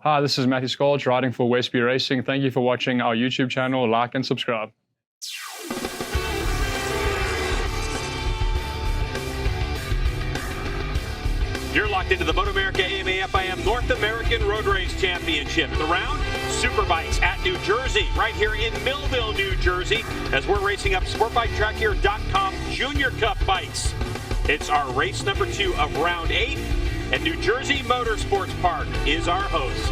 Hi, this is Matthew Skolch riding for Westby Racing. Thank you for watching our YouTube channel. Like and subscribe. You're locked into the MotoAmerica AMA FIM North American Road Race Championship. The round, Superbikes at New Jersey, right here in Millville, New Jersey, as we're racing up SportbikeTrackGear.com Junior Cup bikes. It's our race number 2 of round 8, and New Jersey Motorsports Park is our host.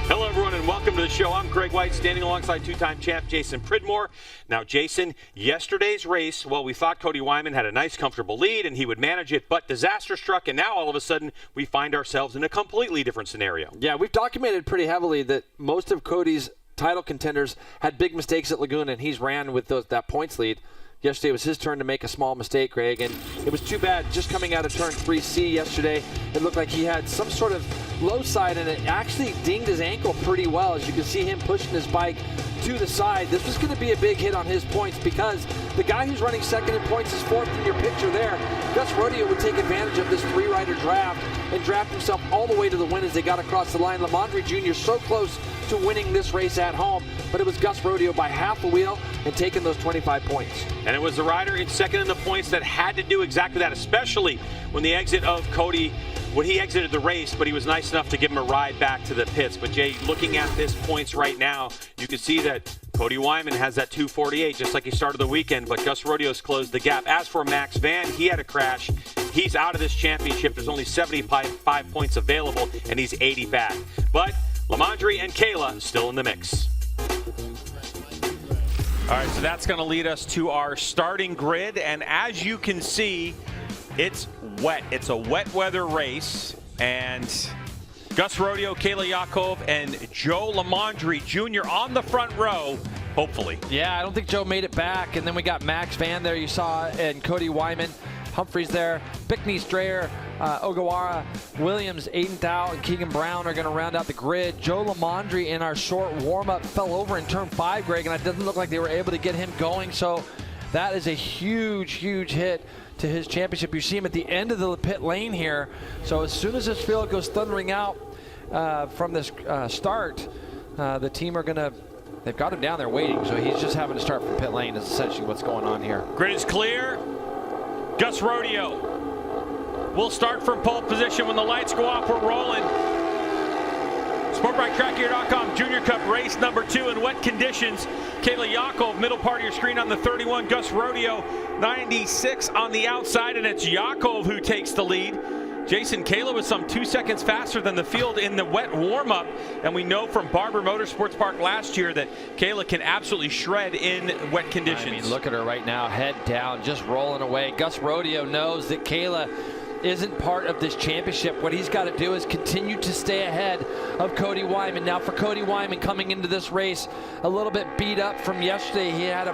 Hello, everyone, and welcome to the show. I'm Greg White, standing alongside two-time champ Jason Pridmore. Now, Jason, yesterday's race, well, we thought Cody Wyman had a nice, comfortable lead, and he would manage it, but disaster struck, and now all of a sudden, we find ourselves in a completely different scenario. Yeah, we've documented pretty heavily that most of Cody's title contenders had big mistakes at Laguna, and he's ran with that points lead. Yesterday was his turn to make a small mistake, Greg, and it was too bad. Just coming out of turn 3C yesterday, it looked like he had some sort of low side, and it actually dinged his ankle pretty well. As you can see him pushing his bike to the side. This was going to be a big hit on his points because the guy who's running second in points is fourth in your picture there. Gus Rodeo would take advantage of this three-rider draft and draft himself all the way to the win as they got across the line. Lamondre Jr. so close to winning this race at home, but it was Gus Rodeo by half a wheel and taking those 25 points. And it was the rider in second in the points that had to do exactly that, especially when the exit of Cody, when he exited the race, but he was nice enough to give him a ride back to the pits. But Jay, looking at this points right now, you can see that Cody Wyman has that 248, just like he started the weekend, but Gus Rodeo's closed the gap. As for Max Van, he had a crash. He's out of this championship. There's only 75 points available, and he's 80 back. But Lamondre and Kayla still in the mix. All right, so that's going to lead us to our starting grid, and as you can see, it's wet. It's a wet weather race, and Gus Rodeo, Kayla Yakov, and Joe Lamondre Jr. on the front row, hopefully. Yeah, I don't think Joe made it back, and then we got Max Van there, you saw, and Cody Wyman. Humphreys there, Bickney, Strayer, Ogawara, Williams, Aiden Dow, and Keegan Brown are going to round out the grid. Joe Lamondre in our short warm-up fell over in turn 5, Greg, and it doesn't look like they were able to get him going, so that is a huge, huge hit to his championship. You see him at the end of the pit lane here, so as soon as this field goes thundering out from this start, the team are going to, they've got him down there waiting, so he's just having to start from pit lane is essentially what's going on here. Grid is clear. Gus Rodeo will start from pole position. When the lights go off, we're rolling. SportbikeTrackGear.com Junior Cup race number 2 in wet conditions. Kayla Yakov, middle part of your screen on the 31. Gus Rodeo, 96 on the outside, and it's Yakov who takes the lead. Jason, Kayla was some 2 seconds faster than the field in the wet warm-up, and we know from Barber Motorsports Park last year that Kayla can absolutely shred in wet conditions. I mean, look at her right now, head down, just rolling away. Gus Rodeo knows that Kayla isn't part of this championship. What he's got to do is continue to stay ahead of Cody Wyman. Now for Cody Wyman coming into this race a little bit beat up from yesterday. He had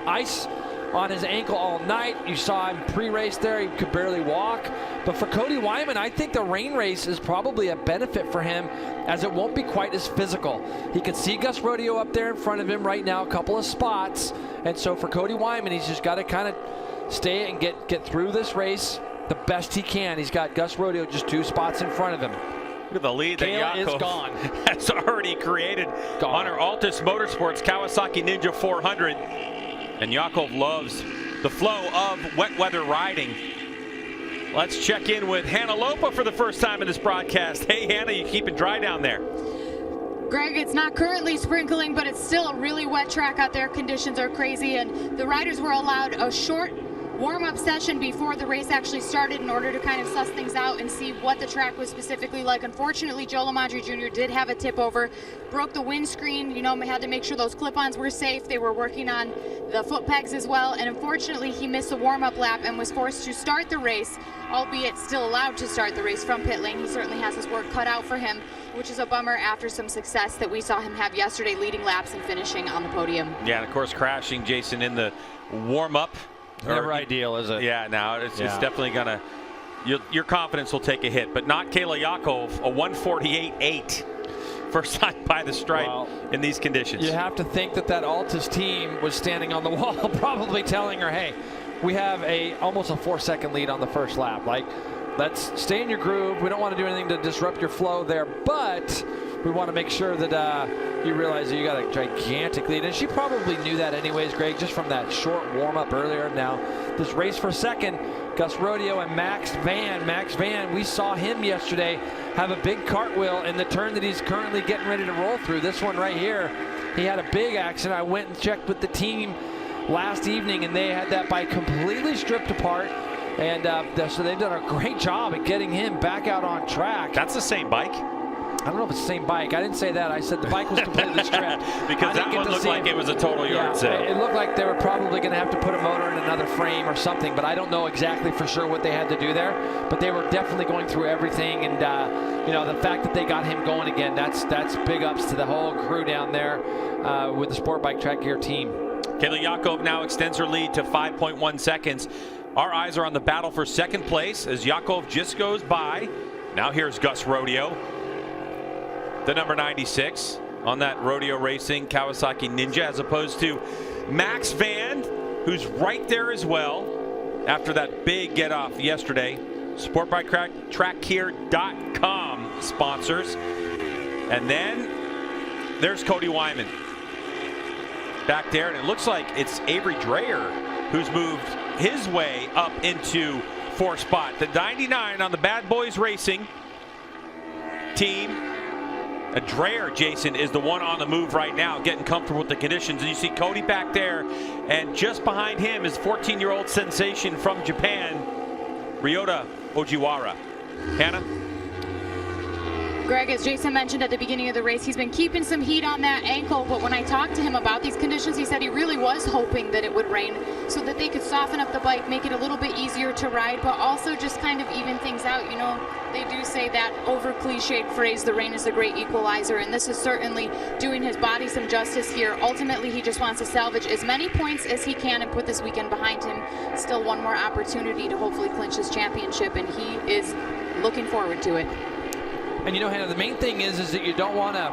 ice on his ankle all night. You saw him pre-race there. He could barely walk. But for Cody Wyman, I think the rain race is probably a benefit for him as it won't be quite as physical. He can see Gus Rodeo up there in front of him right now, a couple of spots. And so for Cody Wyman, he's just got to kind of stay and get through this race the best he can. He's got Gus Rodeo just 2 spots in front of him. Look at the lead that Yakov has already created on her Altus Motorsports Kawasaki Ninja 400. And Yakov loves the flow of wet weather riding. Let's check in with Hannah Lopa for the first time in this broadcast. Hey, Hannah, you keep it dry down there? Greg, it's not currently sprinkling, but it's still a really wet track out there. Conditions are crazy, and the riders were allowed a short warm-up session before the race actually started in order to kind of suss things out and see what the track was specifically like. Unfortunately, Joe Lamondre Jr. did have a tip over, broke the windscreen, had to make sure those clip-ons were safe. They were working on the foot pegs as well, and unfortunately he missed a warm-up lap and was forced to start the race, albeit still allowed to start the race from pit lane. He certainly has his work cut out for him, which is a bummer after some success that we saw him have yesterday, leading laps and finishing on the podium. Yeah, and of course crashing, Jason, in the warm-up. Never ideal, is it? Yeah, no, it's definitely going to, your confidence will take a hit, but not Kayla Yakov, a 148.8. First time by the stripe in these conditions. You have to think that Altus team was standing on the wall probably telling her, hey, we have almost a 4-second lead on the first lap. Like, let's stay in your groove. We don't want to do anything to disrupt your flow there, but we want to make sure that you realize that you got a gigantic lead. And she probably knew that anyways, Greg, just from that short warm-up earlier. Now, this race for second, Gus Rodeo and Max Van. Max Van, we saw him yesterday have a big cartwheel in the turn that he's currently getting ready to roll through. This one right here, he had a big accident. I went and checked with the team last evening, and they had that bike completely stripped apart. And so they've done a great job at getting him back out on track. That's the same bike? I don't know if it's the same bike. I didn't say that. I said the bike was completely stripped. Because that one looked like it was a total yard sale. It looked like they were probably going to have to put a motor in another frame or something, but I don't know exactly for sure what they had to do there. But they were definitely going through everything, and you know, the fact that they got him going again, that's big ups to the whole crew down there with the Sport Bike Track Gear team. Kayla Yakov now extends her lead to 5.1 seconds. Our eyes are on the battle for second place as Yakov just goes by. Now here's Gus Rodeo, the number 96 on that Rodeo Racing Kawasaki Ninja, as opposed to Max Van, who's right there as well after that big get off yesterday. SportbikeTrackGear.com sponsors. And then there's Cody Wyman back there, and it looks like it's Avery Dreyer who's moved his way up into fourth spot. The 99 on the Bad Boys Racing team. Dreyer, Jason, is the one on the move right now, getting comfortable with the conditions. And you see Cody back there, and just behind him is 14-year-old sensation from Japan, Ryota Ojiwara. Hannah? Greg, as Jason mentioned at the beginning of the race, he's been keeping some heat on that ankle, but when I talked to him about these conditions, he said he really was hoping that it would rain so that they could soften up the bike, make it a little bit easier to ride, but also just kind of even things out. You know, they do say that over-cliched phrase, the rain is the great equalizer, and this is certainly doing his body some justice here. Ultimately, he just wants to salvage as many points as he can and put this weekend behind him. Still one more opportunity to hopefully clinch his championship, and he is looking forward to it. And you know, Hannah, the main thing is that you don't want to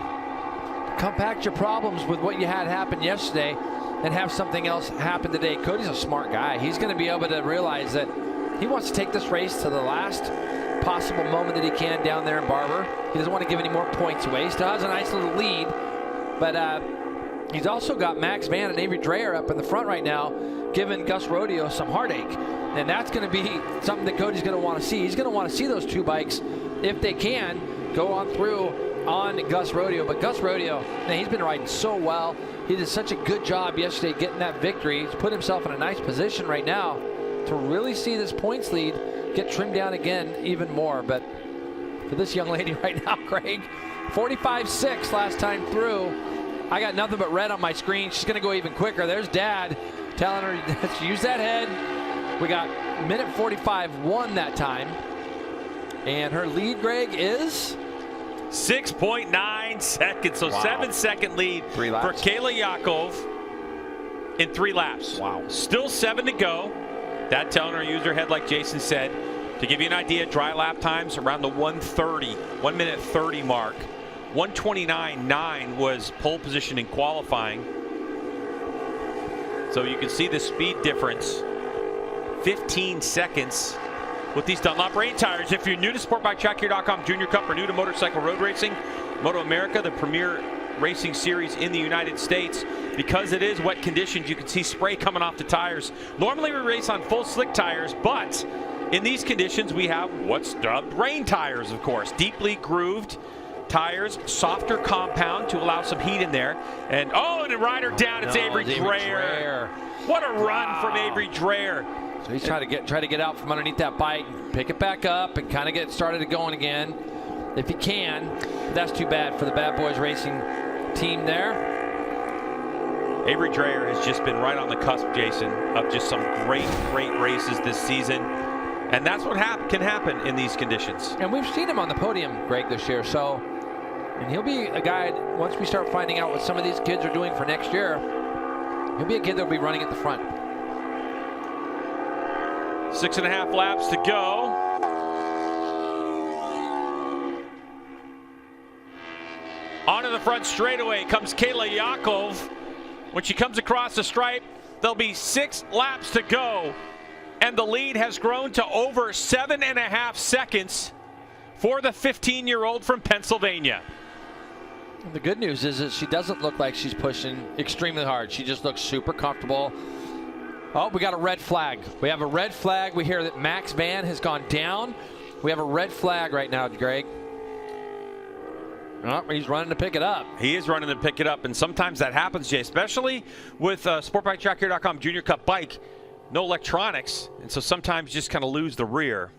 compact your problems with what you had happen yesterday and have something else happen today. Cody's a smart guy. He's going to be able to realize that he wants to take this race to the last possible moment that he can down there in Barber. He doesn't want to give any more points away. He still has a nice little lead, but he's also got Max Van and Avery Dreyer up in the front right now, giving Gus Rodeo some heartache. And that's going to be something that Cody's going to want to see. He's going to want to see those two bikes, if they can, go on through on Gus Rodeo. But Gus Rodeo, man, he's been riding so well. He did such a good job yesterday getting that victory. He's put himself in a nice position right now to really see this points lead get trimmed down again even more. But for this young lady right now, Craig, 45.6 last time through. I got nothing but red on my screen. She's going to go even quicker. There's Dad telling her to use that head. We got minute 45.1 that time. And her lead, Greg, is 6.9 seconds. So 7-second lead for Kayla Yakov in 3 laps. Wow. Still 7 to go. That telling her to use her head like Jason said. To give you an idea, dry lap times around the 1 minute 30 mark. 1:29.9 was pole position in qualifying. So you can see the speed difference. 15 seconds with these Dunlop rain tires. If you're new to SportbikeTrackGear.com Junior Cup or new to motorcycle road racing, MotoAmerica, the premier racing series in the United States, because it is wet conditions, you can see spray coming off the tires. Normally we race on full slick tires, but in these conditions we have what's dubbed rain tires, of course. Deeply grooved tires, softer compound to allow some heat in there. And oh, and a rider down, it's Avery Dreyer. What a run from Avery Dreyer. So he's trying to get out from underneath that bike, pick it back up, and kind of get started going again, if he can. That's too bad for the Bad Boys Racing team there. Avery Dreyer has just been right on the cusp, Jason, of just some great races this season. And that's what can happen in these conditions. And we've seen him on the podium, Greg, this year. So, and he'll be a guy, once we start finding out what some of these kids are doing for next year, he'll be a kid that'll be running at the front. 6.5 laps to go. Onto the front straightaway comes Kayla Yakov. When she comes across the stripe, there'll be 6 laps to go. And the lead has grown to over 7.5 seconds for the 15-year-old from Pennsylvania. The good news is that she doesn't look like she's pushing extremely hard. She just looks super comfortable. Oh, we got a red flag. We have a red flag. We hear that Max Van has gone down. We have a red flag right now, Greg. Oh, he's running to pick it up. He is running to pick it up, and sometimes that happens, Jay, especially with SportbikeTrackGear.com Junior Cup bike. No electronics, and so sometimes you just kind of lose the rear,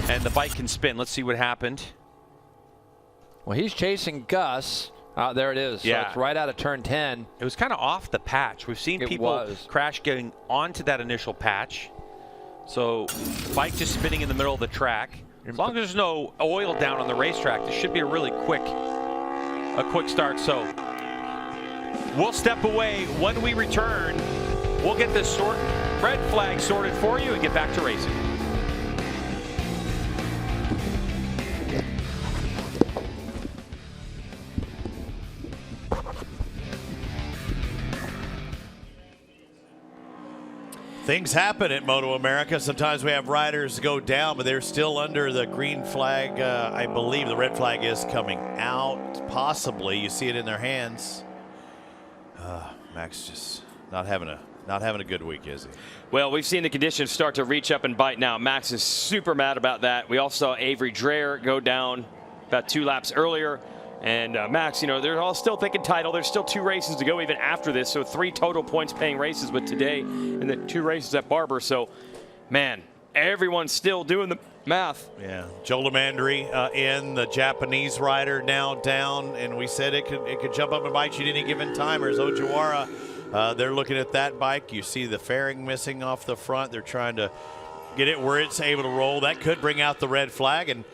and the bike can spin. Let's see what happened. Well, he's chasing Gus. There it is. Yeah. So it's right out of turn 10. It was kind of off the patch. We've seen people crash getting onto that initial patch. So bike just spinning in the middle of the track. As long as there's no oil down on the racetrack, this should be a really quick start. So we'll step away. When we return, we'll get this red flag sorted for you and get back to racing. Things happen at MotoAmerica. Sometimes we have riders go down, but they're still under the green flag. I believe the red flag is coming out, possibly. You see it in their hands. Max just not having a good week, is he? Well, we've seen the conditions start to reach up and bite now. Max is super mad about that. We also saw Avery Dreher go down about 2 laps earlier. And Max, you know, they're all still thinking title. There's still 2 races to go even after this. So 3 total points paying races with today and the 2 races at Barber. So, man, everyone's still doing the math. Yeah, Joe Lamandri in, the Japanese rider now down. And we said it could jump up and bite you at any given time. There's Ojiwara. They're looking at that bike. You see the fairing missing off the front. They're trying to get it where it's able to roll. That could bring out the red flag. And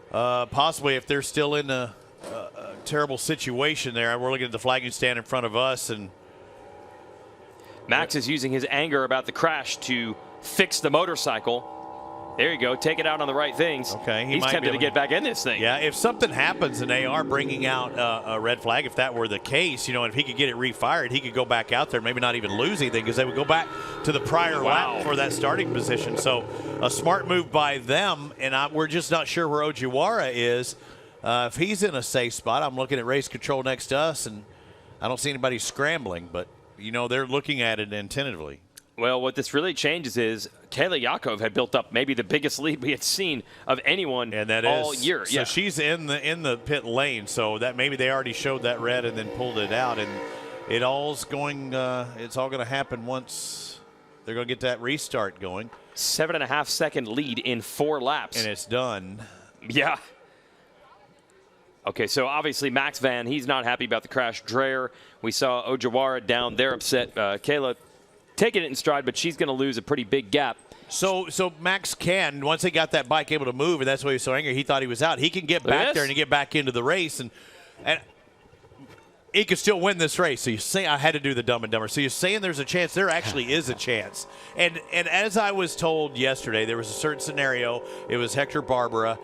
possibly if they're still in a terrible situation there. We're looking at the flagging stand in front of us, and Max is using his anger about the crash to fix the motorcycle. There you go. Take it out on the right things. Okay, he's tempted to get back in this thing. Yeah, if something happens and they are bringing out a red flag, if that were the case, you know, if he could get it refired, he could go back out there, maybe not even lose anything, because they would go back to the prior lap for that starting position. So a smart move by them, and we're just not sure where Ojiwara is. If he's in a safe spot, I'm looking at race control next to us, and I don't see anybody scrambling, but, you know, they're looking at it tentatively. Well, what this really changes is Kayla Yakov had built up maybe the biggest lead we had seen of anyone all year. So she's in the pit lane, so that maybe they already showed that red and then pulled it out, and it's all going to happen once they're going to get that restart going. 7.5 second lead in 4 laps. And it's done. Yeah. Okay, so obviously Max Van, he's not happy about the crash. Dreher, we saw Ojiwara down. They're upset. Kayla taking it in stride, but she's going to lose a pretty big gap. So Max can, once they got that bike able to move, and that's why he was so angry, he thought he was out. He can get back there and get back into the race, and he could still win this race. So you say, I had to do the Dumb and Dumber. So you're saying there's a chance? There actually is a chance. And as I was told yesterday, there was a certain scenario. It was Hector Barbera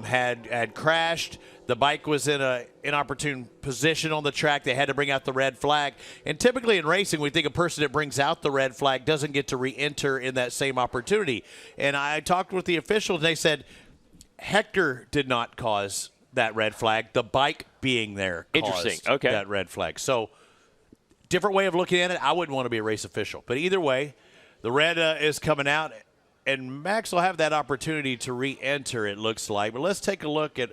had crashed. The bike was in an inopportune position on the track. They had to bring out the red flag. And typically in racing, we think a person that brings out the red flag doesn't get to re-enter in that same opportunity. And I talked with the officials, and they said Hector did not cause that red flag. The bike being there caused that red flag. So different way of looking at it. I wouldn't want to be a race official. But either way, the red is coming out. And Max will have that opportunity to re-enter, it looks like. But let's take a look at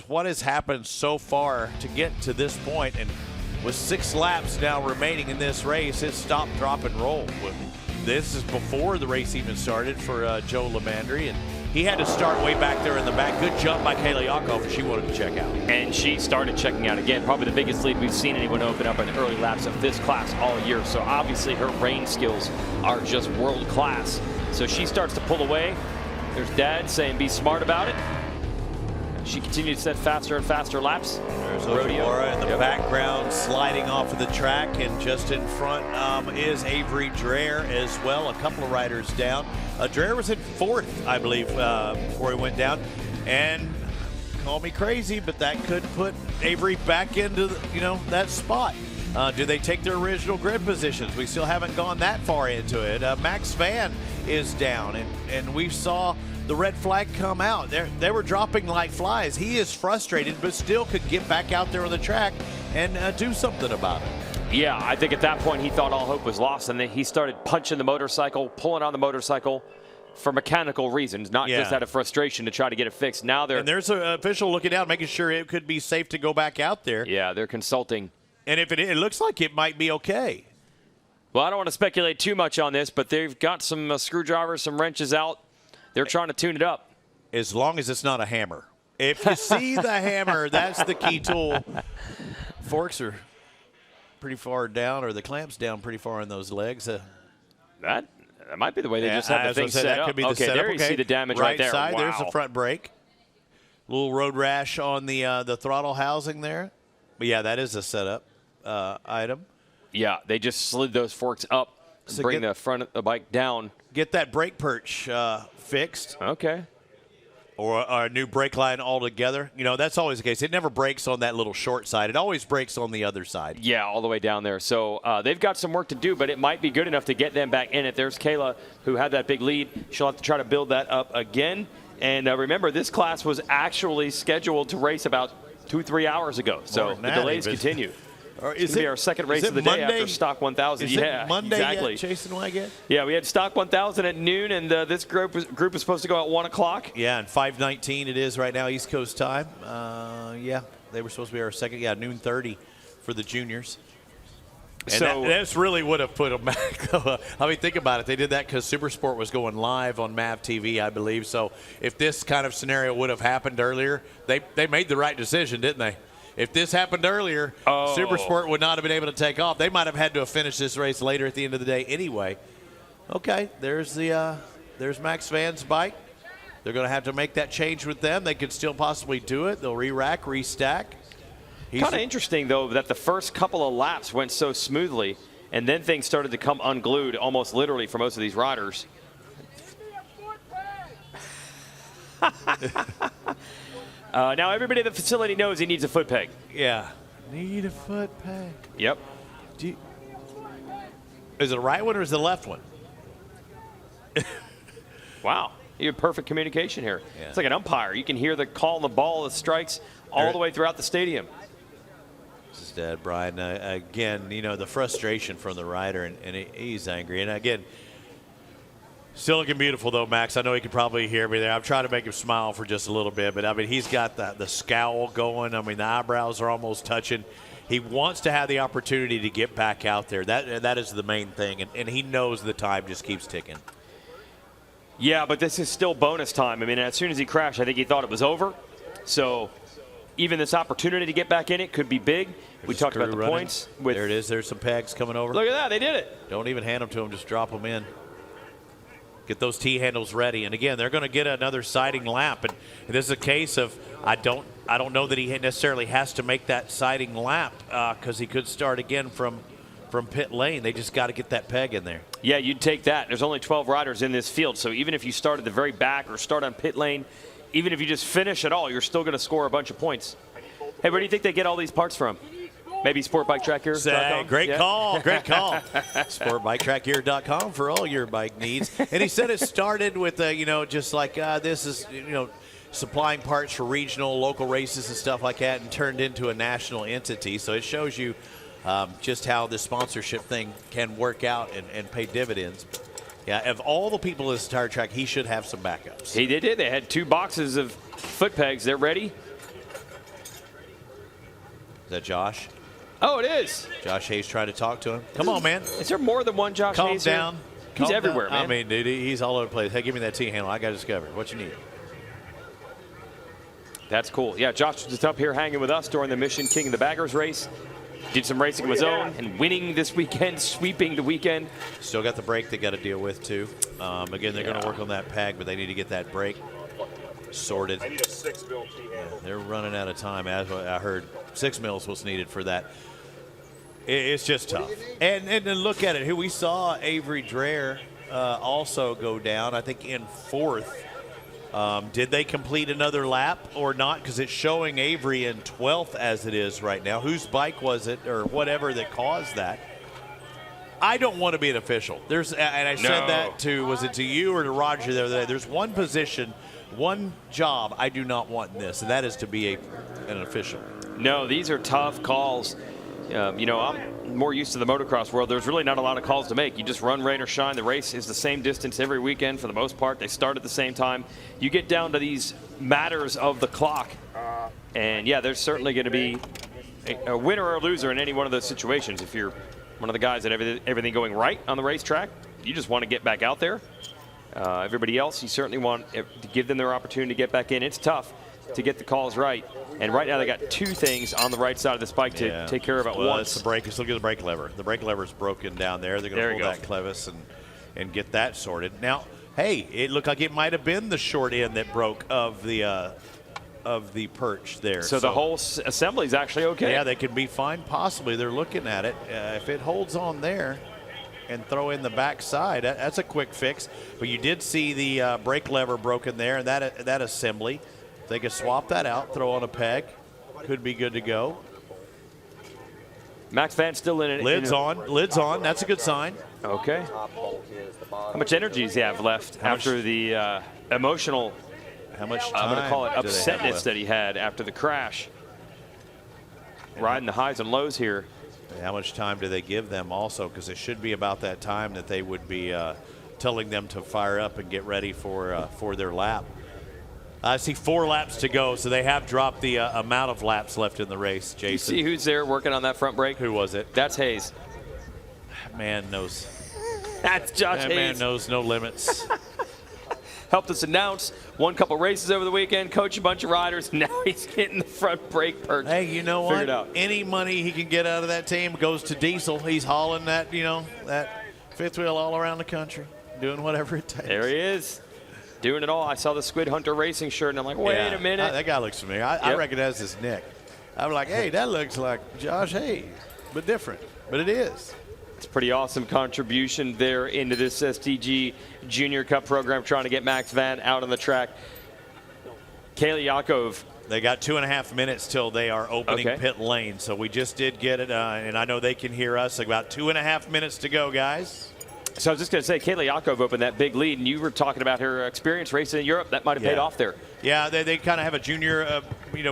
what has happened so far to get to this point. And with 6 laps now remaining in this race, it's stop, drop, and roll. This is before the race even started for Joe Lamandri. And he had to start way back there in the back. Good jump by Kayla Yakov, and she wanted to check out. And she started checking out again. Probably the biggest lead we've seen anyone open up in early laps of this class all year. So obviously her rein skills are just world class. So she starts to pull away. There's Dad saying be smart about it. She continued to set faster and faster laps. There's Ojiwara in the background sliding off of the track, and just in front is Avery Dreher as well. A couple of riders down. Dreher was in 4th, I believe, before he went down. And call me crazy, but that could put Avery back into that spot. Do they take their original grid positions? We still haven't gone that far into it. Max Van is down, and we saw the red flag come out. They were dropping like flies. He is frustrated, but still could get back out there on the track and do something about it. Yeah, I think at that point he thought all hope was lost, and then he started punching the motorcycle, pulling on the motorcycle for mechanical reasons, not just out of frustration to try to get it fixed. Now and there's an official looking down, making sure it could be safe to go back out there. Yeah, they're consulting. And if it looks like it might be okay. Well, I don't want to speculate too much on this, but they've got some screwdrivers, some wrenches out. They're trying to tune it up. As long as it's not a hammer. If you see the hammer, that's the key tool. Forks are pretty far down, or the clamps down pretty far in those legs. That might be the way they just have the thing set that up. Could be the okay, setup. there you see the damage right there. Side, wow. There's the front brake. Little road rash on the throttle housing there. But yeah, that is a setup item. Yeah, they just slid those forks up and So bring the front of the bike down. Get that brake perch fixed. Okay. Or a new brake line altogether. You know, that's always the case. It never breaks on that little short side. It always breaks on the other side. Yeah, all the way down there. So they've got some work to do, but it might be good enough to get them back in it. There's Kayla, who had that big lead. She'll have to try to build that up again. And remember, this class was actually scheduled to race about 2-3 hours ago. So the delays continue. It's going to be our second race of the day after Stock 1000. Is it Monday yet, Jason Waggett? Yeah, we had Stock 1000 at noon, and this group was supposed to go at 1 o'clock. Yeah, and 5:19 it is right now, East Coast time. Yeah, they were supposed to be our second. Yeah, noon 30 for the juniors. And so that's really would have put them back. I mean, think about it. They did that because Supersport was going live on MAV TV, I believe. So if this kind of scenario would have happened earlier, they made the right decision, didn't they? If this happened earlier, Supersport would not have been able to take off. They might have had to have finished this race later at the end of the day anyway. Okay, there's Max Van's bike. They're going to have to make that change with them. They could still possibly do it. They'll re-rack, restack. Kind of interesting, though, that the first couple of laps went so smoothly, and then things started to come unglued almost literally for most of these riders. Now everybody at the facility knows he needs a foot peg. Yeah. Need a foot peg. Yep. Is it the right one or is it the left one? Wow. You have perfect communication here. Yeah. It's like an umpire. You can hear the call on the ball, the strikes, all the way throughout the stadium. This is Dad, Brian. Again, you know, the frustration from the rider, and he's angry. And again, still looking beautiful, though, Max. I know he can probably hear me there. I'm trying to make him smile for just a little bit, but, I mean, he's got the scowl going. I mean, the eyebrows are almost touching. He wants to have the opportunity to get back out there. That is the main thing, and he knows the time just keeps ticking. Yeah, but this is still bonus time. I mean, as soon as he crashed, I think he thought it was over. So even this opportunity to get back in it could be big. We talked about the points. There it is. There's some pegs coming over. Look at that. They did it. Don't even hand them to him. Just drop them in. Get those T-handles ready. And, again, they're going to get another siding lap. And this is a case of I don't know that he necessarily has to make that siding lap because he could start again from pit lane. They just got to get that peg in there. Yeah, you'd take that. There's only 12 riders in this field. So even if you start at the very back or start on pit lane, even if you just finish at all, you're still going to score a bunch of points. Hey, where do you think they get all these parts from? Maybe SportbikeTrackGear.com? Great call. Great call. SportbikeTrackGear.com for all your bike needs. And he said it started with, just like this is, supplying parts for regional, local races and stuff like that, and turned into a national entity. So it shows you just how the sponsorship thing can work out and pay dividends. Yeah, of all the people in this entire track, he should have some backups. They did. They had 2 boxes of foot pegs. They're ready. Is that Josh? Oh, it is. Josh Hayes trying to talk to him. Come on, man. Is there more than one Josh Hayes here? Calm down. He's everywhere, man. I mean, dude, he's all over the place. Hey, give me that T-handle. I got to discover what you need. That's cool. Yeah, Josh was just up here hanging with us during the Mission King of the Baggers race. Did some racing of his own and winning this weekend, sweeping the weekend. Still got the brake they got to deal with, too. Again, they're going to work on that peg, but they need to get that brake sorted. I need a 6 mil T-handle. They're running out of time. As I heard, 6 mils was needed for that. It's just tough. And then look at it. Here we saw Avery Dreher also go down, I think, in 4th. Did they complete another lap or not? Because it's showing Avery in 12th as it is right now. Whose bike was it or whatever that caused that? I don't want to be an official. And I said that was it to you or to Roger the other day? There's one position, one job I do not want in this, and that is to be an official. No, these are tough calls. I'm more used to the motocross world. There's really not a lot of calls to make. You just run, rain, or shine. The race is the same distance every weekend for the most part. They start at the same time. You get down to these matters of the clock, and yeah, there's certainly going to be a winner or a loser in any one of those situations. If you're one of the guys that everything going right on the racetrack, you just want to get back out there. Everybody else, you certainly want to give them their opportunity to get back in. It's tough to get the calls right. And right now they got two things on the right side of this bike to take care of at once. It's the brake. Let's look at the brake lever. The brake lever is broken down there. They're going to pull that clevis and get that sorted. Now, hey, it looked like it might have been the short end that broke of the perch there. So the whole assembly is actually okay. Yeah, they could be fine. Possibly. They're looking at it. If it holds on there and throw in the back side, that's a quick fix. But you did see the brake lever broken there, and that assembly. They could swap that out, throw on a peg. Could be good to go. Max Van still in it. Lids on. That's a good sign. Okay. How much energy does he have left after the emotional, how much time I'm going to call it upsetness that he had after the crash? Riding the highs and lows here. How much time do they give them also? Because it should be about that time that they would be telling them to fire up and get ready for their lap. I see 4 laps to go, so they have dropped the amount of laps left in the race, Jason. You see who's there working on that front brake? Who was it? That's Hayes. Man knows. That's Josh Hayes. That man knows no limits. Helped us announce, won a couple races over the weekend, coach a bunch of riders. Now he's getting the front brake perch. Hey, you know what? Figured out. Any money he can get out of that team goes to Diesel. He's hauling that, that fifth wheel all around the country, doing whatever it takes. There he is. Doing it all. I saw the Squid Hunter Racing shirt, and I'm like, wait a minute. That guy looks familiar. I recognize his neck. I'm like, hey, that looks like Josh Hayes, but different. But it is. It's a pretty awesome contribution there into this STG Junior Cup program, trying to get Max Van out on the track. Kayla Yakov. They got 2.5 minutes till they are opening pit lane, so we just did get it, and I know they can hear us. About 2.5 minutes to go, guys. So I was just going to say, Kayla Yakov opened that big lead, and you were talking about her experience racing in Europe. That might have paid off there. Yeah, they kind of have a junior,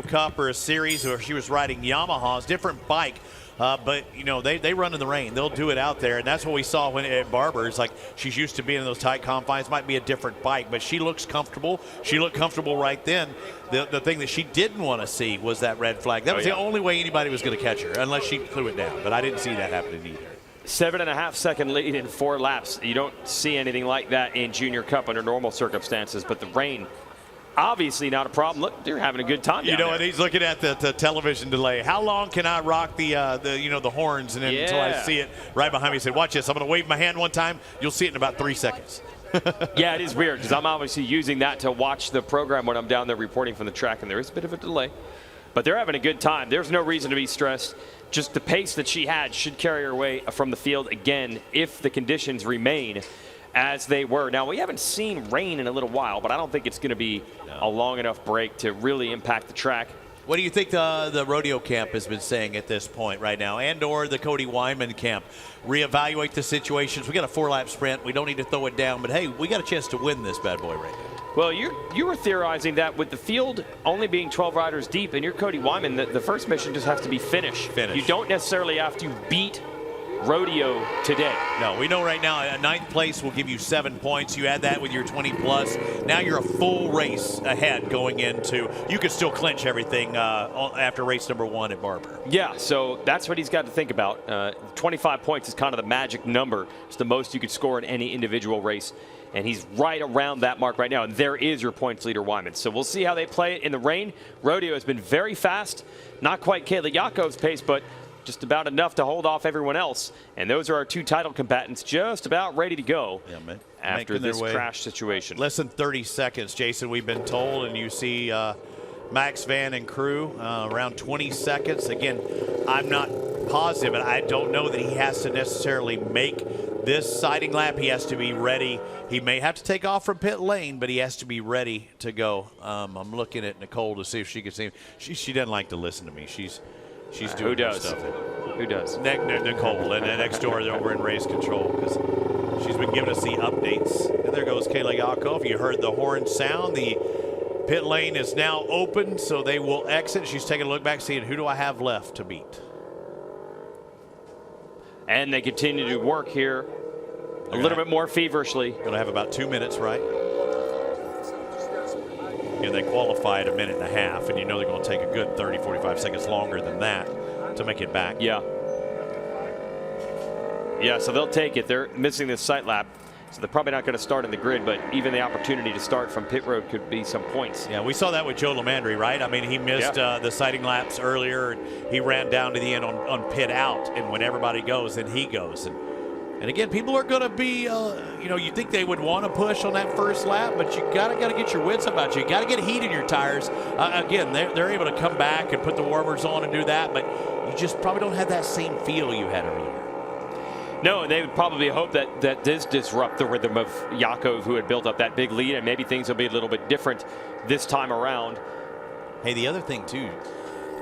cup or a series where she was riding Yamahas, different bike. But, they run in the rain. They'll do it out there, and that's what we saw when at Barber. It's like she's used to being in those tight confines. Might be a different bike, but she looks comfortable. She looked comfortable right then. The thing that she didn't want to see was that red flag. That was the only way anybody was going to catch her, unless she threw it down. But I didn't see that happening either. 7.5 second lead in 4 laps. You don't see anything like that in Junior Cup under normal circumstances, but the rain, obviously not a problem. Look, they're having a good time. And he's looking at the television delay. How long can I rock the horns and then until I see it right behind me? He said, watch this. I'm going to wave my hand one time. You'll see it in about 3 seconds. Yeah, it is weird because I'm obviously using that to watch the program when I'm down there reporting from the track, and there is a bit of a delay. But they're having a good time. There's no reason to be stressed. Just the pace that she had should carry her away from the field again if the conditions remain as they were. Now, we haven't seen rain in a little while, but I don't think it's going to be a long enough break to really impact the track. What do you think the rodeo camp has been saying at this point right now, and or the Cody Wyman camp? Reevaluate the situations. We got a 4-lap sprint. We don't need to throw it down, but hey, we got a chance to win this bad boy right now. Well, you were theorizing that with the field only being 12 riders deep, and you're Cody Wyman, the first mission just has to be finish. You don't necessarily have to beat rodeo today. No, we know right now a 9th place will give you 7 points. You add that with your 20 plus. Now you're a full race ahead going into. You could still clinch everything after race number 1 at Barber. Yeah, so that's what he's got to think about. 25 points is kind of the magic number. It's the most you could score in any individual race. And he's right around that mark right now. And there is your points leader, Wyman. So we'll see how they play it in the rain. Rodeo has been very fast. Not quite Kayla Yakov's pace, but just about enough to hold off everyone else. And those are our 2 title combatants just about ready to go after this crash situation. Less than 30 seconds, Jason, we've been told. And you see Max Van and crew around 20 seconds. Again, I'm not positive, and I don't know that he has to necessarily make this siding lap. He has to be ready. He may have to take off from pit lane, but he has to be ready to go. I'm looking at Nicole to see if she can see him. She doesn't like to listen to me. She's doing who does? stuff. Who does? Nicole, and next door they're over in race control because she's been giving us the updates. And there goes Kayla Yakov. You heard the horn sound. The pit lane is now open, so they will exit. She's taking a look back, seeing who do I have left to beat. And they continue to work here a little bit more feverishly. Going to have about 2 minutes, right? And they qualify at 1.5 minutes, and you know they're going to take a good 30, 45 seconds longer than that to make it back. Yeah. Yeah, so they'll take it. They're missing this sight lap, so they're probably not going to start in the grid, but even the opportunity to start from pit road could be some points. Yeah, we saw that with Joe LeMandry, right? I mean, he missed the sighting laps earlier, and he ran down to the end on pit out, and when everybody goes, then he goes. And again, people are going to be, you know, you think they would want to push on that first lap, but you got to get your wits about you. You got to get heat in your tires. Again, they're able to come back and put the warmers on and do that, but you just probably don't have that same feel you had earlier. No, they would probably hope that this disrupt the rhythm of Yakov, who had built up that big lead, and maybe things will be a little bit different this time around. Hey, the other thing too,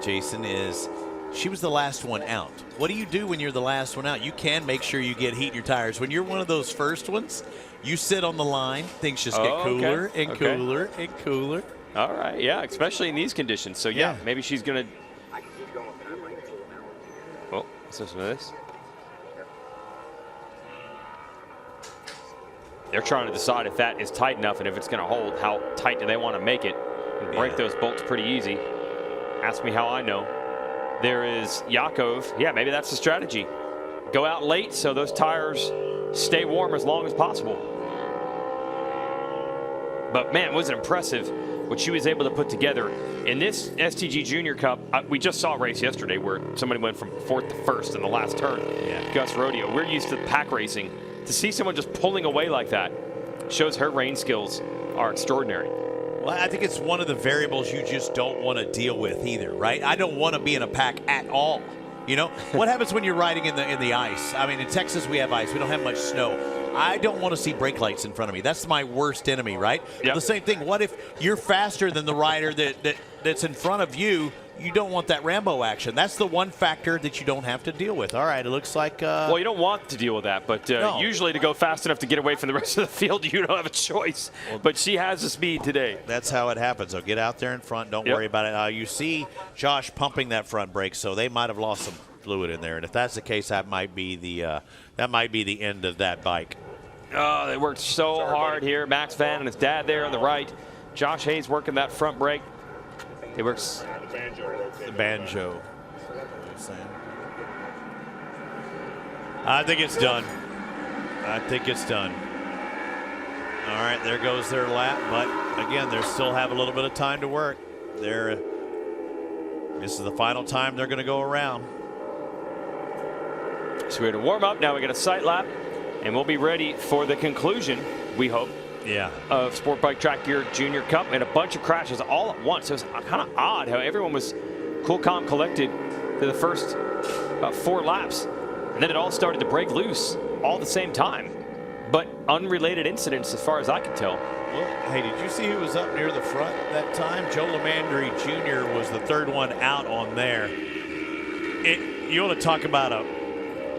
Jason, is she was the last one out. What do you do when you're the last one out? You can make sure you get heat in your tires. When you're one of those first ones, you sit on the line. Things just get cooler and cooler and cooler. All right, yeah, especially in these conditions. So, yeah, maybe she's going to... Oh, what's this with this? They're trying to decide if that is tight enough and if it's going to hold. How tight do they want to make it? And break those bolts pretty easy. Ask me how I know. There is Yakov. Yeah, maybe that's the strategy. Go out late so those tires stay warm as long as possible. But man, was it impressive what she was able to put together. In this STG Junior Cup, we just saw a race yesterday where somebody went from 4th to 1st in the last turn. Gus Rodeo. We're used to pack racing. To see someone just pulling away like that shows her range skills are extraordinary. Well, I think it's one of the variables you just don't want to deal with either, right? I don't want to be in a pack at all. You know, what happens when you're riding in the ice? I mean, in Texas we have ice. We don't have much snow. I don't want to see brake lights in front of me. That's my worst enemy, right? Yep. The same thing. What if you're faster than the rider that's in front of you? You don't want that Rambo action. That's the one factor that you don't have to deal with. All right, it looks like... well, you don't want to deal with that, but no. Usually to go fast enough to get away from the rest of the field, you don't have a choice. But she has the speed today. That's how it happens. So get out there in front. Don't worry about it. You see Josh pumping that front brake, so they might have lost some fluid in there. And if that's the case, that might be the end of that bike. Oh, they worked so hard here. Max Van and his dad there on the right. Josh Hayes working that front brake. It works. The banjo. I think it's done. I think it's done. All right, there goes their lap. But again, they still have a little bit of time to work. This is the final time they're going to go around. So we're to warm up. Now we get a sight lap, and we'll be ready for the conclusion, we hope. Of Sport Bike Track Gear Junior Cup, and a bunch of crashes all at once. It was kind of odd how everyone was cool, calm, collected for the first about 4 laps, and then it all started to break loose all at the same time. But unrelated incidents, as far as I can tell. Well, hey, did you see who was up near the front that time? Joe LeMandry Jr. was the 3rd one out on there. You want to talk about a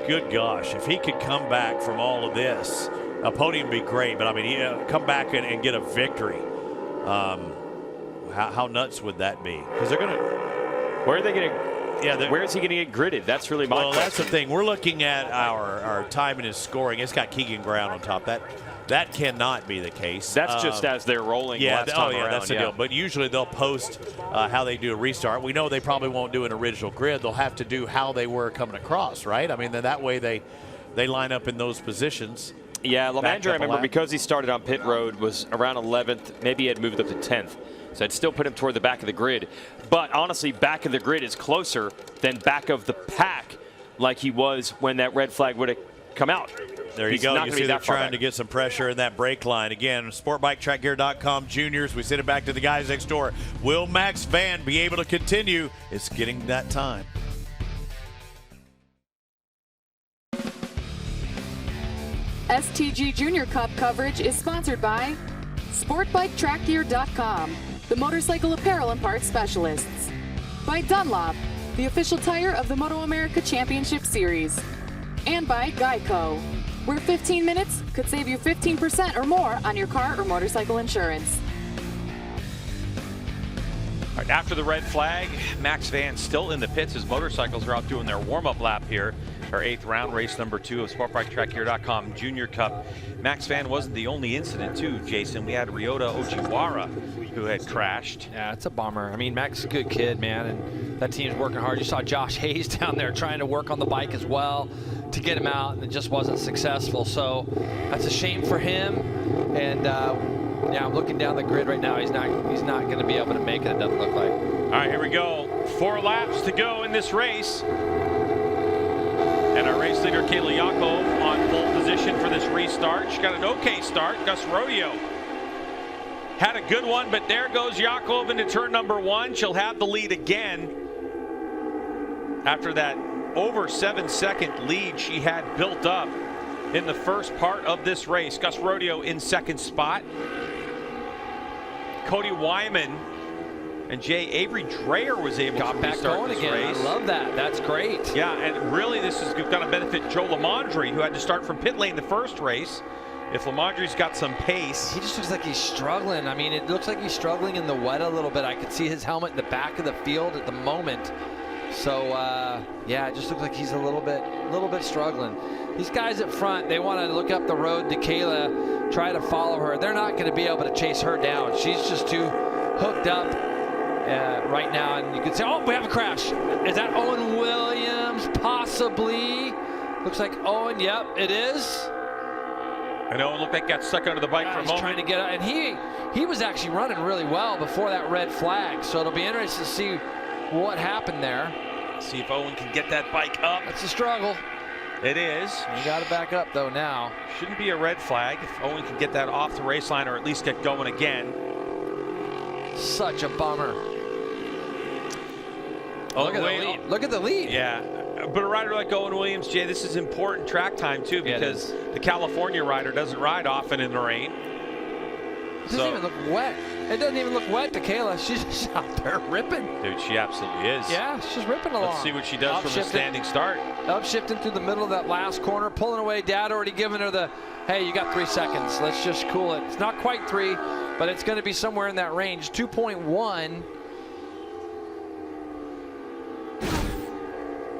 good gosh, if he could come back from all of this. A podium would be great, but I mean, come back and get a victory. How nuts would that be? Because they're going to. Where are they going to? Where is he going to get gridded? That's really my question. That's the thing. We're looking at our time and his scoring. It's got Keegan Brown on top. That cannot be the case. That's just as they're rolling. Last time around. That's the deal. But usually they'll post how they do a restart. We know they probably won't do an original grid. They'll have to do how they were coming across, right? I mean, then that way they line up in those positions. Yeah, LeMandry, I remember, because he started on pit road, was around 11th. Maybe he had moved up to 10th. So I'd still put him toward the back of the grid. But honestly, back of the grid is closer than back of the pack like he was when that red flag would have come out. There you go. You see they're trying to get some pressure in that brake line. Again, SportbikeTrackGear.com juniors. We send it back to the guys next door. Will Max Van be able to continue? It's getting that time. STG Junior Cup coverage is sponsored by SportbikeTrackGear.com, the motorcycle apparel and parts specialists. By Dunlop, the official tire of the MotoAmerica Championship Series. And by Geico, where 15 minutes could save you 15% or more on your car or motorcycle insurance. All right, after the red flag, Max Van still in the pits. His motorcycles are out doing their warm-up lap here. Our 8th round, race number 2 of SportbikeTrackGear.com Junior Cup. Max Van wasn't the only incident too, Jason. We had Ryota Ojiwara who had crashed. Yeah, it's a bummer. I mean, Max is a good kid, man, and that team's working hard. You saw Josh Hayes down there trying to work on the bike as well to get him out, and it just wasn't successful. So that's a shame for him. And yeah, I'm looking down the grid right now. He's not going to be able to make it, it doesn't look like. All right, here we go. 4 laps to go in this race. And our race leader, Kayla Yakov, on pole position for this restart. She got an okay start. Gus Rodeo had a good one, but there goes Yakov into turn number 1. She'll have the lead again after that over 7-second lead she had built up in the first part of this race. Gus Rodeo in 2nd spot. Cody Wyman and Avery Dreyer was able to back restart going this again. race. I love that. That's great. Yeah, and really this is going to benefit Joe Lamondre, who had to start from pit lane the first race. If Lamondre's got some pace. He just looks like he's struggling. I mean, it looks like he's struggling in the wet a little bit. I could see his helmet in the back of the field at the moment. So yeah, it just looks like he's a little bit struggling. These guys up front, they want to look up the road to Kayla, try to follow her. They're not going to be able to chase her down. She's just too hooked up right now. And you can say, oh, we have a crash. Is that Owen Williams? Possibly. Looks like Owen. Yep, it is. I know it looked like he got stuck under the bike for a moment. Trying to get out, and he was actually running really well before that red flag. So it'll be interesting to see what happened there. See if Owen can get that bike up. It's a struggle. It is. You got to back up though now. Shouldn't be a red flag if Owen can get that off the race line or at least get going again. Such a bummer. Oh, look at the lead. Look at the lead. Yeah. But a rider like Owen Williams, Jay, this is important track time too, because the California rider doesn't ride often in the rain. It doesn't even look wet. It doesn't even look wet to Kayla. She's just out there ripping. Dude, she absolutely is. Yeah, she's ripping along. Let's see what she does from a standing start. Upshifting through the middle of that last corner, pulling away. Dad already giving her the, hey, you got 3 seconds. Let's just cool it. It's not quite 3, but it's going to be somewhere in that range. 2.1.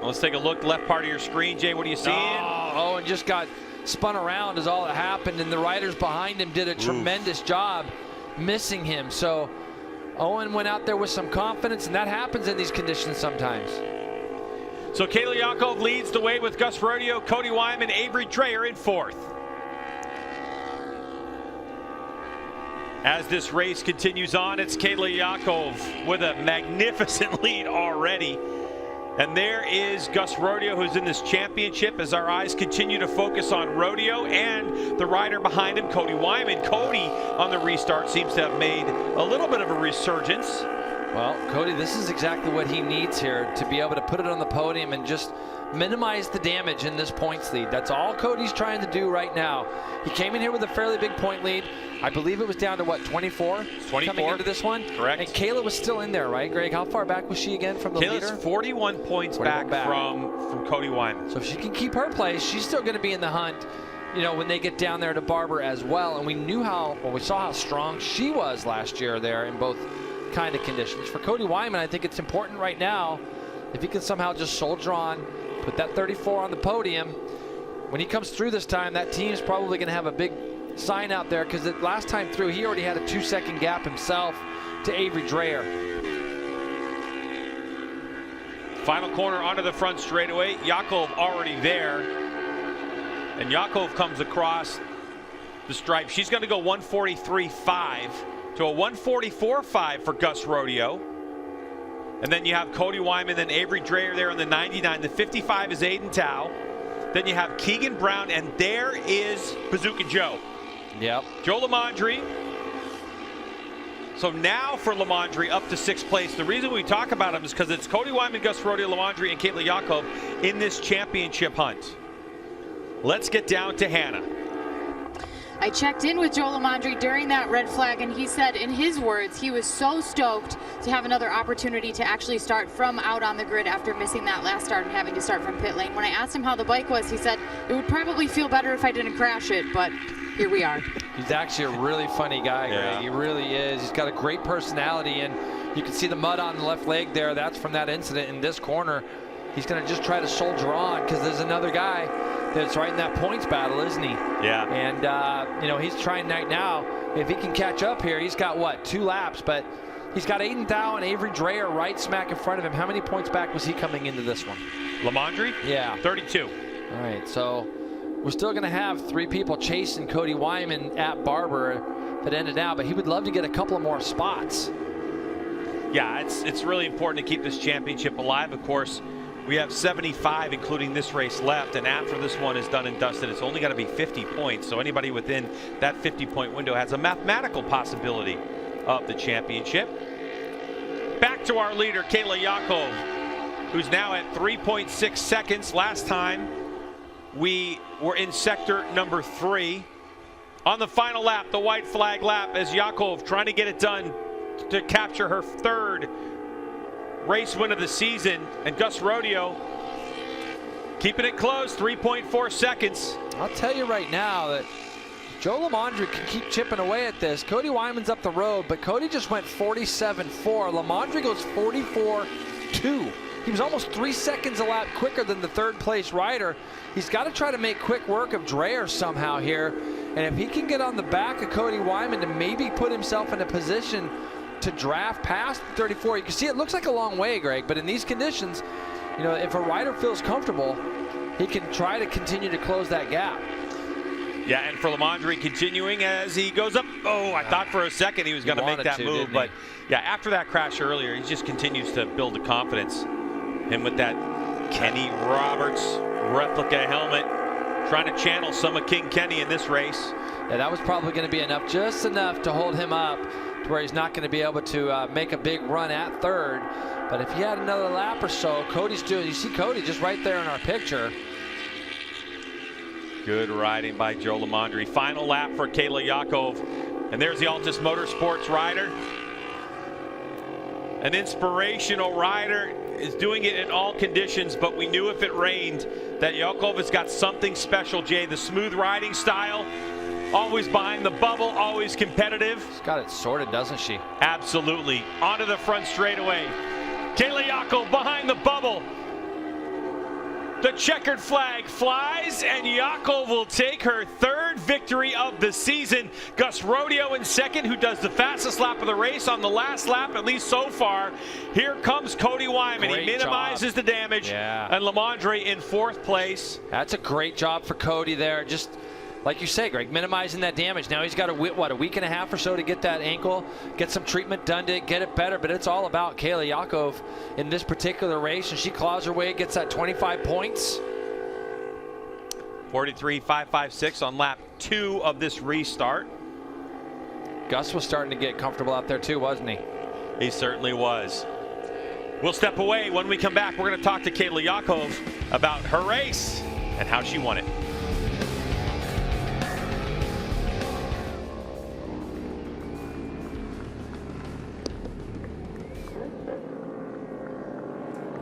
Let's take a look left part of your screen, Jay. What are you seeing? Oh, and just got spun around is all that happened, and the riders behind him did a tremendous job missing him. So Owen went out there with some confidence, and that happens in these conditions sometimes. So Kayla Yakov leads the way with Gus Rodeo, Cody Wyman, Avery Dreyer in 4th. As this race continues on, it's Kayla Yakov with a magnificent lead already. And there is Gus Rodeo, who's in this championship, as our eyes continue to focus on Rodeo and the rider behind him, Cody Wyman. Cody on the restart seems to have made a little bit of a resurgence. Well, Cody, this is exactly what he needs here to be able to put it on the podium and just minimize the damage in this points lead. That's all Cody's trying to do right now. He came in here with a fairly big point lead. I believe it was down to what, 24? 24. Coming into this one? Correct. And Kayla was still in there, right, Greg? How far back was she again from the leader? Kayla's 41 points back from Cody Wyman. So if she can keep her place, she's still going to be in the hunt, you know, when they get down there to Barber as well. And we knew we saw how strong she was last year there in both kind of conditions. For Cody Wyman, I think it's important right now, if he can somehow just soldier on, put that 34 on the podium. When he comes through this time, that team's probably going to have a big sign out there, because the last time through, he already had a 2-second gap himself to Avery Dreyer. Final corner onto the front straightaway. Yakov already there. And Yakov comes across the stripe. She's going to go 143.5 to a 144.5 for Gus Rodeo. And then you have Cody Wyman, then Avery Dreyer there in the 99. The 55 is Aiden Tao. Then you have Keegan Brown, and there is Bazooka Joe. Yep. Joe Lamondre. So now for Lamondre up to 6th place. The reason we talk about him is because it's Cody Wyman, Gus Rodeo, Lamondre, and Kayla Yakov in this championship hunt. Let's get down to Hannah. I checked in with Joe Lamondre during that red flag, and he said, in his words, he was so stoked to have another opportunity to actually start from out on the grid after missing that last start and having to start from pit lane. When I asked him how the bike was, he said, it would probably feel better if I didn't crash it, but here we are. He's actually a really funny guy, Greg. He really is. He's got a great personality, and you can see the mud on the left leg there. That's from that incident in this corner. He's going to just try to soldier on because there's another guy that's right in that points battle, isn't he? Yeah. And, you know, he's trying right now. If he can catch up here, he's got, what, 2 laps, but he's got Aiden Thau and Avery Dreyer right smack in front of him. How many points back was he coming into this one? Lamondre? Yeah. 32. All right, so we're still going to have 3 people chasing Cody Wyman at Barber that ended out, but he would love to get a couple of more spots. Yeah, it's really important to keep this championship alive. Of course, we have 75, including this race, left, and after this one is done and dusted, it's only got to be 50 points. So anybody within that 50-point window has a mathematical possibility of the championship. Back to our leader, Kayla Yakov, who's now at 3.6 seconds. Last time we were in sector number 3. On the final lap, the white flag lap, as Yakov trying to get it done to capture her 3rd race win of the season, and Gus Rodeo keeping it close, 3.4 seconds. I'll tell you right now that Joe Lamondre can keep chipping away at this. Cody Wyman's up the road, but Cody just went 47.4. Lamondre goes 44.2. He was almost 3 seconds a lap quicker than the 3rd place rider. He's got to try to make quick work of Dreyer somehow here. And if he can get on the back of Cody Wyman to maybe put himself in a position to draft past 34. You can see it looks like a long way, Greg, but in these conditions, you know, if a rider feels comfortable, he can try to continue to close that gap. Yeah, and for Lamondre continuing as he goes up. Oh, I thought for a second he was going to make that move, but yeah, after that crash earlier, he just continues to build the confidence. And with that Kenny Roberts replica helmet, trying to channel some of King Kenny in this race. Yeah, that was probably going to be enough, just enough to hold him up to where he's not going to be able to make a big run at 3rd. But if he had another lap or so, Cody's doing, you see Cody just right there in our picture. Good riding by Joe Lamondre. Final lap for Kayla Yakov. And there's the Altus Motorsports rider. An inspirational rider, is doing it in all conditions, but we knew if it rained that Yakov has got something special, Jay. The smooth riding style, always behind the bubble, always competitive. She's got it sorted, doesn't she? Absolutely. Onto the front straightaway. Kayla Yakov behind the bubble. The checkered flag flies, and Yakov will take her 3rd victory of the season. Gus Rodeo in 2nd, who does the fastest lap of the race on the last lap, at least so far. Here comes Cody Wyman. He minimizes the damage, and Lamondre in 4th place. That's a great job for Cody there. Just like you say, Greg, minimizing that damage. Now he's got a week and a half or so to get that ankle, get some treatment done to get it better, but it's all about Kayla Yakov in this particular race, and she claws her way, gets that 25 points. 43.556 on lap 2 of this restart. Gus was starting to get comfortable out there too, wasn't he? He certainly was. We'll step away. When we come back, we're going to talk to Kayla Yakov about her race and how she won it.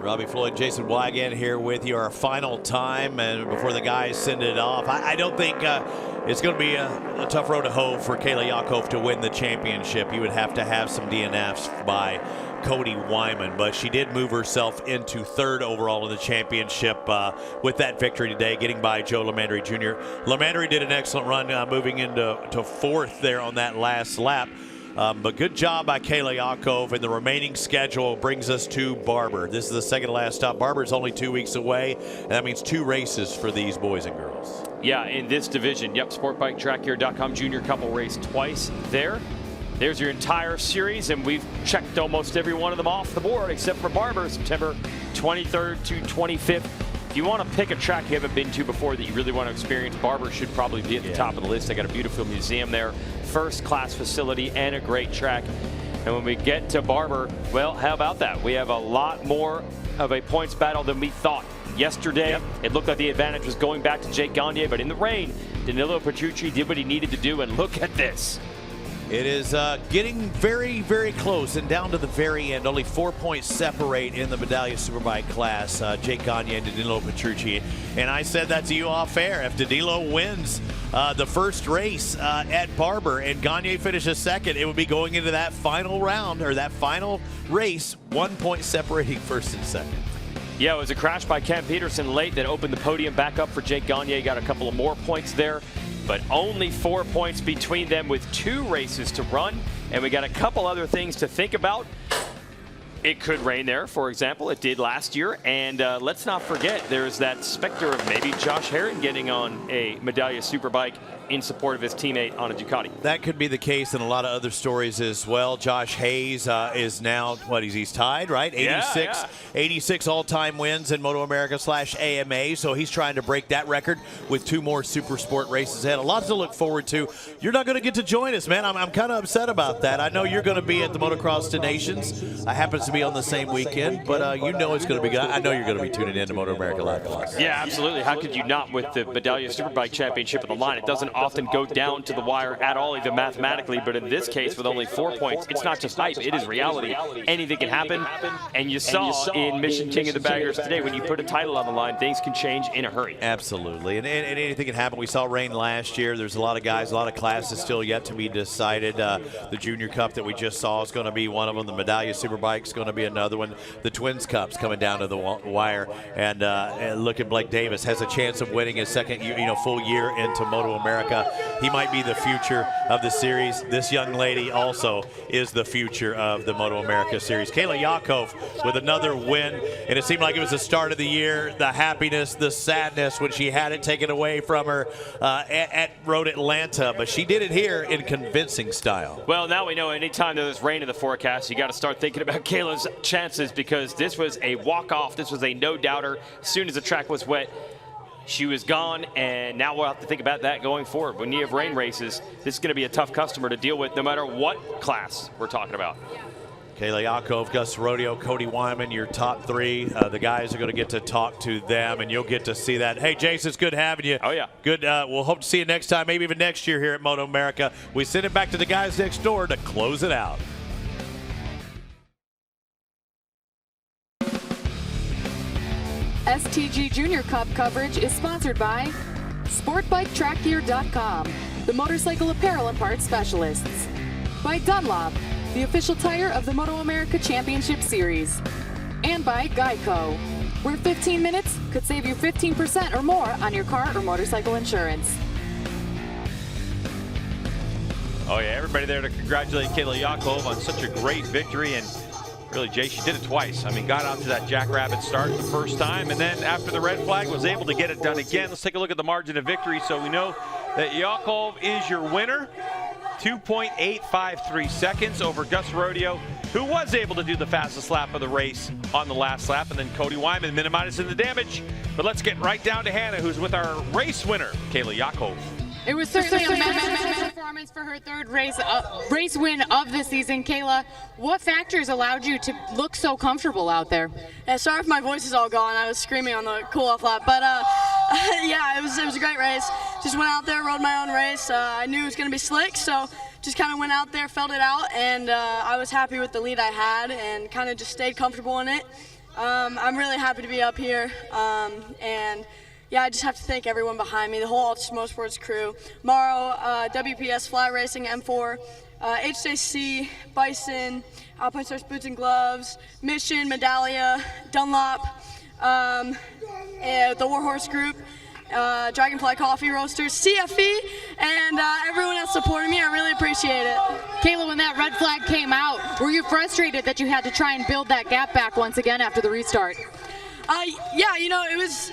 Robbie Floyd, Jason Wygant here with you. Our final time, and before the guys send it off, I don't think it's going to be a tough road to hoe for Kayla Yakov to win the championship. You would have to have some DNFs by Cody Wyman, but she did move herself into 3rd overall in the championship with that victory today, getting by Joe Lamondre Jr. Lamondre did an excellent run, moving into 4th there on that last lap. But good job by Kayla Yakov, and the remaining schedule brings us to Barber. This is the 2nd to last stop. Barber's only 2 weeks away, and that means 2 races for these boys and girls. Yeah, in this division, yep, SportbikeTrackGear.com junior couple race twice there. There's your entire series, and we've checked almost every one of them off the board except for Barber, September 23rd to 25th. If you want to pick a track you haven't been to before that you really want to experience, Barber should probably be at the top of the list. They got a beautiful museum there, first-class facility, and a great track. And when we get to Barber, well, how about that? We have a lot more of a points battle than we thought. Yesterday, it looked like the advantage was going back to Jake Gagne, but in the rain, Danilo Petrucci did what he needed to do, and look at this. It is getting very, very close and down to the very end. Only 4 points separate in the Medallia Superbike class. Jake Gagne and Danilo Petrucci. And I said that to you off air. If Danilo wins the first race at Barber and Gagne finishes second, it would be going into that final round, or that final race, 1 point separating first and second. Yeah, it was a crash by Ken Peterson late that opened the podium back up for Jake Gagne. Got a couple of more points there, but only 4 points between them with 2 races to run. And we got a couple other things to think about. It could rain there, for example. It did last year. And let's not forget, there's that specter of maybe Josh Herrin getting on a Medallia Superbike in support of his teammate on a Ducati. That could be the case in a lot of other stories as well. Josh Hayes is now, what, he's tied, right? 86 all-time wins in MotoAmerica/AMA, so he's trying to break that record with 2 more Super Sport races ahead. A lot to look forward to. You're not going to get to join us, man. I'm kind of upset about that. I know you're going to be at the Motocross to Nations. I happens to be on the same weekend, but you know it's going to be good. I know you're going to be tuning in to MotoAmerica Live Plus. Yeah, absolutely. How could you not with the Medallia Superbike Championship on the line? It doesn't often go down to the wire at all, even mathematically, but in this case, with only 4 points, it's not just hype, it is reality. Anything can happen, and you saw in Mission King of the Baggers today, when you put a title on the line, things can change in a hurry. Absolutely, and anything can happen. We saw rain last year. There's a lot of guys, a lot of classes still yet to be decided. The Junior Cup that we just saw is going to be one of them. The Medallia Superbike is going to be another one. The Twins Cup's coming down to the wire, and look at Blake Davis, has a chance of winning his second full year into MotoAmerica. He might be the future of the series. This young lady also is the future of the MotoAmerica series. Kayla Yakov with another win, and it seemed like it was the start of the year, the happiness, the sadness when she had it taken away from her at Road Atlanta, but she did it here in convincing style. Well, now we know anytime there's rain in the forecast, you got to start thinking about Kayla's chances, because this was a walk-off. This was a no-doubter. As soon as the track was wet, she was gone, and now we'll have to think about that going forward. When you have rain races, this is going to be a tough customer to deal with no matter what class we're talking about. Kayla Yakov, Gus Rodeo, Cody Wyman, your top 3. The guys are going to get to talk to them, and you'll get to see that. Hey, Jason, it's good having you. Oh, yeah. Good. We'll hope to see you next time, maybe even next year here at MotoAmerica. We send it back to the guys next door to close it out. STG Junior Cup coverage is sponsored by SportbikeTrackGear.com, the motorcycle apparel and parts specialists. By Dunlop, the official tire of the MotoAmerica Championship Series. And by Geico, where 15 minutes could save you 15% or more on your car or motorcycle insurance. Oh yeah, everybody there to congratulate Kayla Yakov on such a great victory, and really, Jay, she did it twice. I mean, got onto that jackrabbit start the first time, and then after the red flag was able to get it done again. Let's take a look at the margin of victory. So we know that Yakov is your winner. 2.853 seconds over Gus Rodeo, who was able to do the fastest lap of the race on the last lap, and then Cody Wyman minimizing the damage. But let's get right down to Hannah, who's with our race winner, Kayla Yakov. It was certainly a memorable performance for her third race win of the season. Kayla, what factors allowed you to look so comfortable out there? Yeah, sorry if my voice is all gone. I was screaming on the cool-off lap, but yeah, it was a great race. Just went out there, rode my own race. I knew it was going to be slick, so just kind of went out there, felt it out, and I was happy with the lead I had, and kind of just stayed comfortable in it. I'm really happy to be up here, and yeah, I just have to thank everyone behind me, the whole Motorsports crew. Morrow, WPS Flat Racing, M4, HJC, Bison, Alpine Stars Boots and Gloves, Mission, Medallia, Dunlop, the Warhorse Group, Dragonfly Coffee Roasters, CFE, and everyone else supporting me. I really appreciate it. Kayla, when that red flag came out, were you frustrated that you had to try and build that gap back once again after the restart? Yeah, it was...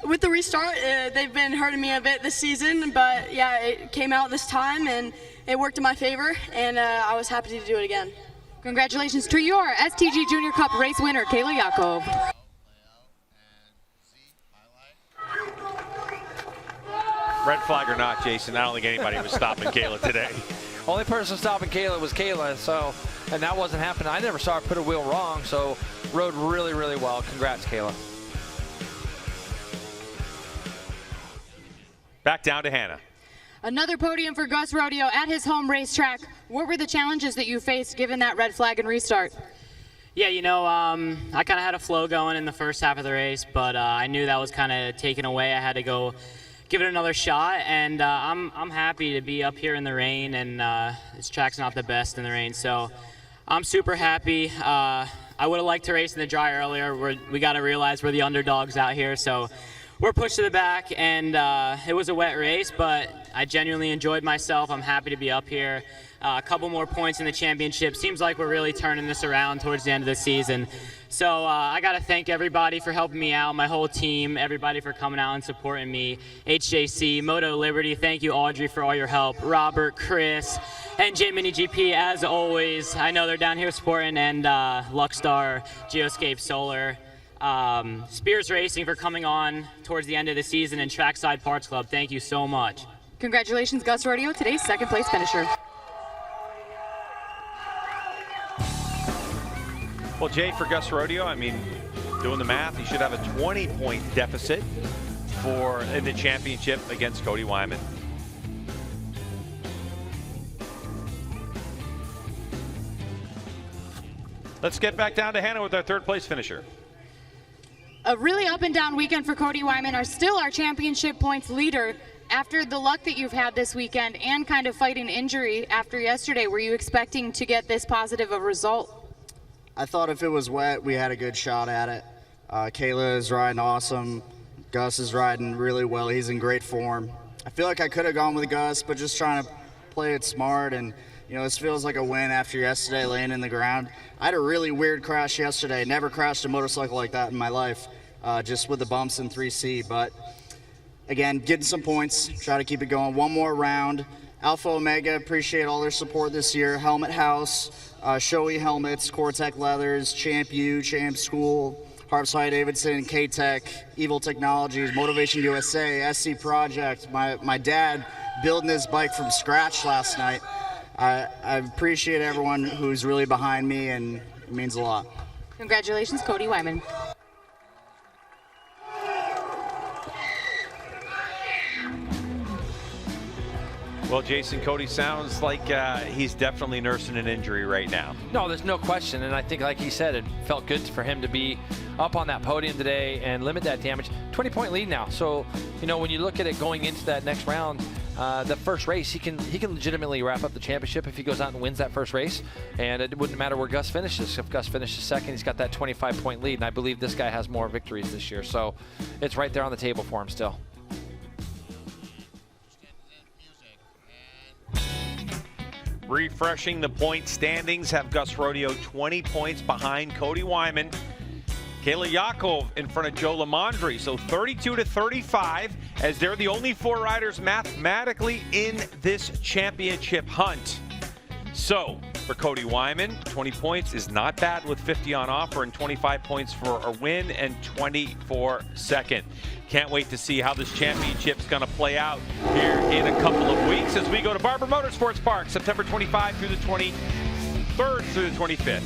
With the restart, they've been hurting me a bit this season, but yeah, it came out this time and it worked in my favor, and I was happy to do it again. Congratulations to your STG Junior Cup race winner, Kayla Yakov. Red flag or not, Jason, I don't think anybody was stopping Kayla today. Only person stopping Kayla was Kayla, and that wasn't happening. I never saw her put a wheel wrong, so rode really, really well. Congrats, Kayla. Back down to Hannah. Another podium for Gus Rodeo at his home racetrack. What were the challenges that you faced given that red flag and restart? Yeah, you know, I kind of had a flow going in the first half of the race, but I knew that was kind of taken away. I had to go give it another shot, and I'm happy to be up here in the rain, and this track's not the best in the rain, so I'm super happy. I would have liked to race in the dry earlier. We got to realize we're the underdogs out here, so we're pushed to the back, and it was a wet race, but I genuinely enjoyed myself. I'm happy to be up here. A couple more points in the championship. Seems like we're really turning this around towards the end of the season. So I got to thank everybody for helping me out, my whole team, everybody for coming out and supporting me. HJC, Moto Liberty, thank you, Audrey, for all your help. Robert, Chris, and J-Mini GP, as always. I know they're down here supporting, and Luckstar, Geoscape Solar. Spears Racing for coming on towards the end of the season, and Trackside Parts Club, thank you so much. Congratulations, Gus Rodeo, today's second place finisher. Well, Jay, for Gus Rodeo, I mean, doing the math, he should have a 20-point deficit in the championship against Cody Wyman. Let's get back down to Hannah with our third place finisher. A really up and down weekend for Cody Wyman, are still our championship points leader. After the luck that you've had this weekend and kind of fighting injury after yesterday, were you expecting to get this positive a result? I thought if it was wet, we had a good shot at it. Kayla is riding awesome. Gus is riding really well. He's in great form. I feel like I could have gone with Gus, but just trying to play it smart. And, you know, this feels like a win after yesterday laying in the ground. I had a really weird crash yesterday. Never crashed a motorcycle like that in my life, just with the bumps in 3C. But, again, getting some points. Try to keep it going. One more round. Alpha Omega, appreciate all their support this year. Helmet House, Shoei Helmets, Cortec Leathers, Champ U, Champ School, Harpside Davidson, K-Tech, Evil Technologies, Motivation USA, SC Project. My dad building this bike from scratch last night. I appreciate everyone who's really behind me, and it means a lot. Congratulations, Cody Wyman. Well, Jason, Cody sounds like he's definitely nursing an injury right now. No, there's no question, and I think, like he said, it felt good for him to be up on that podium today and limit that damage. 20-point lead now, so you know when you look at it going into that next round, the first race, he can legitimately wrap up the championship if he goes out and wins that first race, and it wouldn't matter where Gus finishes. If Gus finishes second, he's got that 25-point lead, and I believe this guy has more victories this year, so it's right there on the table for him still. Refreshing the point standings, have Gus Rodeo 20 points behind Cody Wyman. Kayla Yakov in front of Joe Lamondre, so 32-35, as they're the only four riders mathematically in this championship hunt. So, for Cody Wyman, 20 points is not bad with 50 on offer, and 25 points for a win and 20 for second. Can't wait to see how this championship's going to play out here in a couple of weeks as we go to Barber Motorsports Park, September 25 through the 23rd through the 25th.